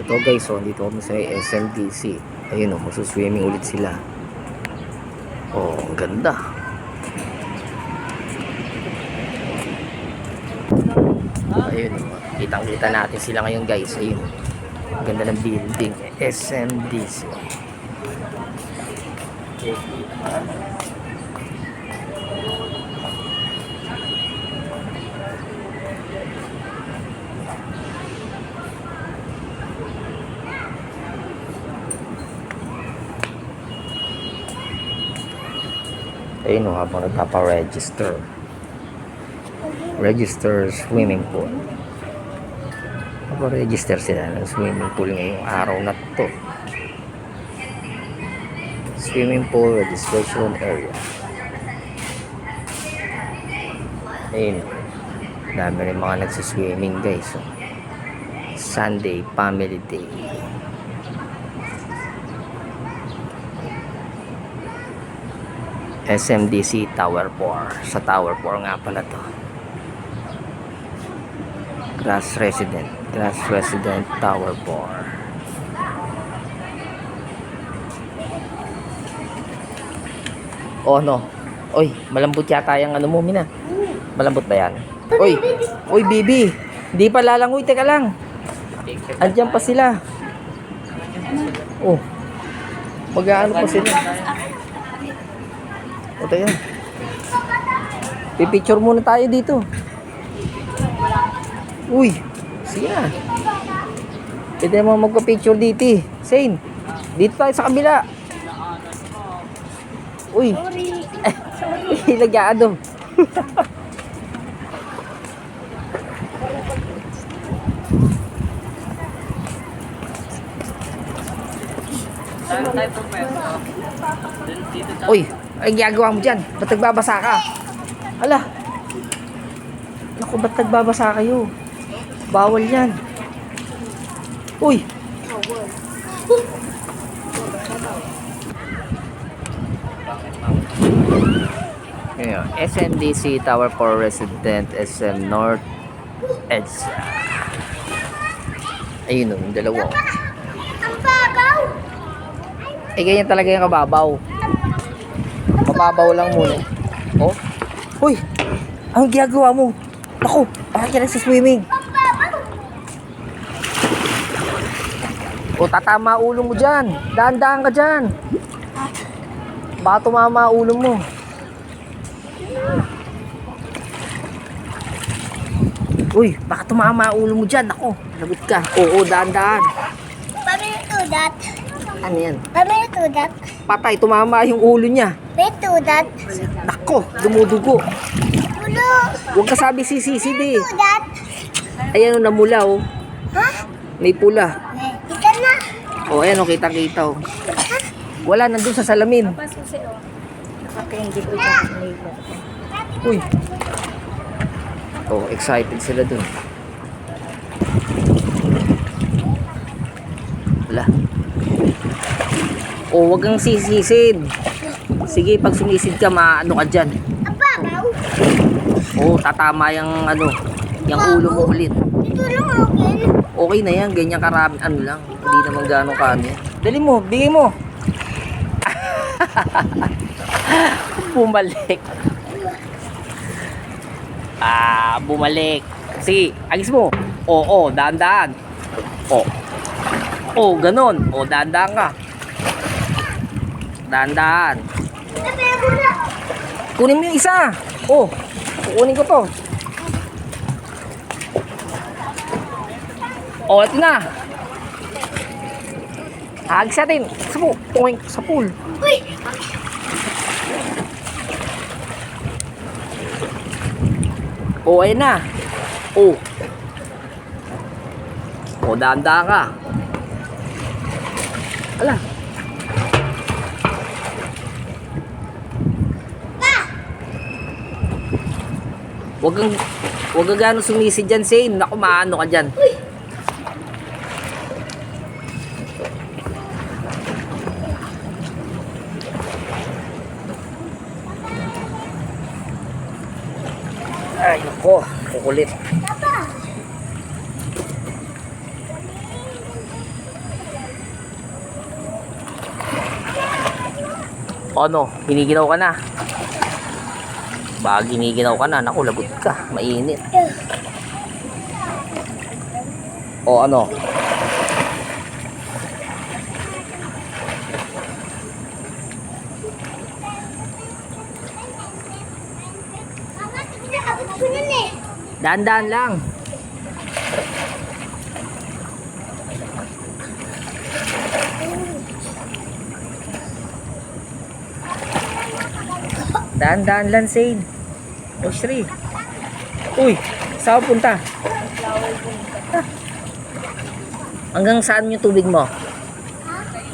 Ito guys, so dito kami sa SMDC. Ayun o, magsuswimming ulit sila. Oh, ang ganda. Ayun o, kitang-kita natin sila ngayon guys. Ayun, ang ganda ng building, SMDC. Ayun o, habang nagpapa-register swimming pool. Nagpa-register sila ng swimming pool ngayong araw na to. Swimming pool registration area. Ayun, dami rin mga nagsiswimming guys. So, Sunday family day. SMDC Tower 4. Sa Tower 4 nga pala to. Grass Resident Tower 4. Oh no. Oy, malambot yata yung ano mo, Mina. Malambot ba yan? Oy, baby. Hindi pa lalangoy, teka lang. Andiyan pa sila. Oh. Mag-aano pa sila. O, teka. Pipicture muna tayo dito. Uy, sige na. Pwede mo magpa-picture dito. Shane, dito tayo sa kabila. Uy. Sorry. Lagyaado. Uy, ay ginagawa mo dyan? Ba't nagbabasa ka? Ala. Naku, ba't nagbabasa kayo? Bawal yan. Uy. Ayan, SMDC Tower 4 Resident SM North EDSA. Ayun o, yung dalawa. Ang babaw! Eh, ganyan talaga yung kababaw. Mababaw lang muna. Oh. Uy, anong ginagawa mo? Ako, bakit ka sa swimming? O, tatama ulo mo dyan. Daan-daan ka dyan. Baka tumama ulo mo. Uy, baka tumama ulo mo dyan. Ako, lagot ka. Oo, daan-daan. Pamay tudat. Ano yan? Pamay tudat. Patay, tumama yung ulo niya. May tudat. Nako, dumudugo. Ulo. Huwag ka sabi sisisi, Tudat. Ayan o, namula o. Ha? May pula. Ika na. O, ayan o, kita-kita o. Wala, nandun sa salamin. Uy. Oh, excited sila dun. Wala. O, wag kang sisisid. Sige, pag sumisid ka, maano ka dyan. Ang babaw. O, tatama yung ano, yung ulo mo ulit. Ito lang okay. Okay na yan, ganyan karami, ano lang. Hindi naman gano'ng kano yan. Dali mo, bigay mo. Bumalik. Bumalik. Sige, agis mo. Oo, daan-daan. Oo, ganon. O, daan-daan ka. Daan-daan. Kunin mo yung isa. Oh, kukunin ko to. Oh, ito na. Agis natin. Sa pool. Uy. Oh, ayun na. Oh. Oh, daan-daan ka. Ala. Wag kang gano'ng sumisid dyan, Shane. Naku, maano ka dyan. Ay, naku, kukulit. O ano, giniginaw ka na. Baka giniginaw ka na. Naku, lagot ka. Mainit. O ano? Mama, abot ko nun eh. Dahan-dahan lang. Dahan-dahan lang, Zane. O, Shri. Uy, saan ka punta? Ah. Hanggang saan yung tubig mo?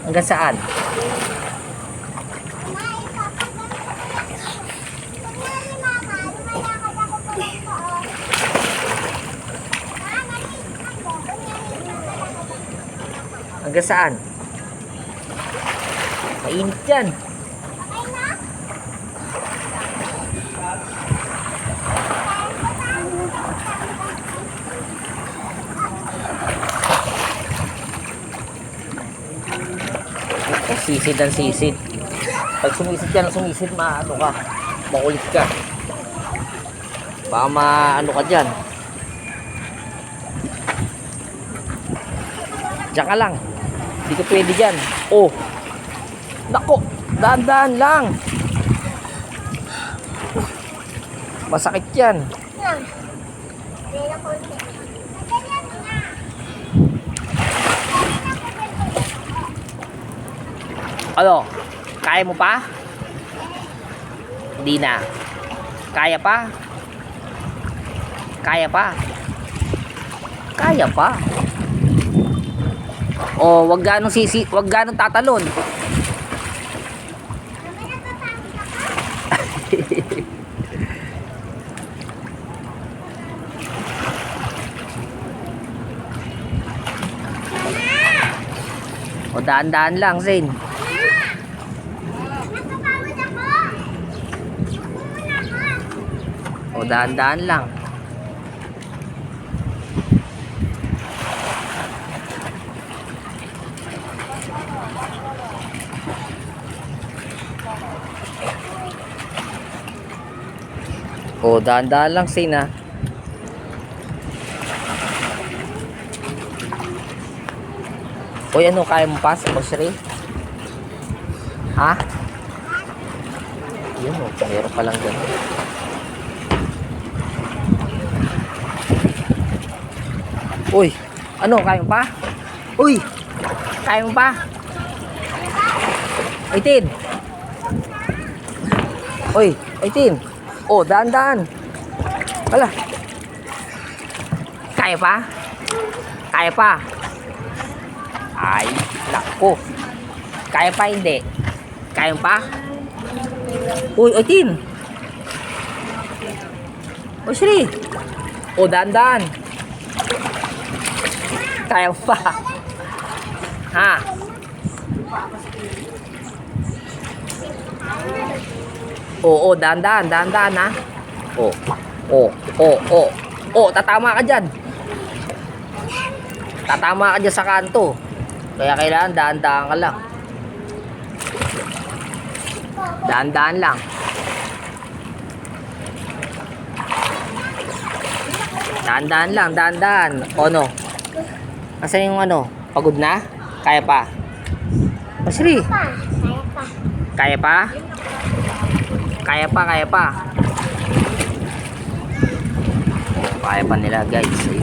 Hanggang saan? Hanggang saan? Mainit yan. Sisid ang sisid. Pag sumisid ka ng sumisid, maano ka. Makulit ka. Baka maano ka dyan. Diyan ka lang. Hindi ka pwede dyan. Oh. Nako. Dahan-dahan lang. Masakit yan. Ano? Kaya mo pa? Hindi na. Kaya pa? Kaya pa? Kaya pa? O, wag ganong tatalon. O, daan-daan lang, Zane. O, daan-daan lang. O, daan-daan lang, Zane, ha. Uy, ano, kaya mo pa sa grocery? Ha? Yun, o, meron pa lang gano'n. Uy, ano, kaya mo pa? Uy, kaya mo pa? 18. Uy, 18. Oh, daan-daan. Wala. Kaya pa? Kaya pa? Ay, nako. Kaya pa hindi? Kaya pa? Uy, 18. Uy, Shri. Oh, daan-daan. Kaya pa? Ha? Oo, dahan-dahan, dahan-dahan, ha? Tatama ka dyan. Tatama ka dyan sa kanto. Kaya kailangan dahan-dahan ka lang. Dahan-dahan lang. Dahan-dahan lang, dahan-dahan. O, no? Asan yung ano? Pagod na? Kaya pa? Pasri. Kaya pa? Kaya pa, kaya pa. Kaya pa nila, guys.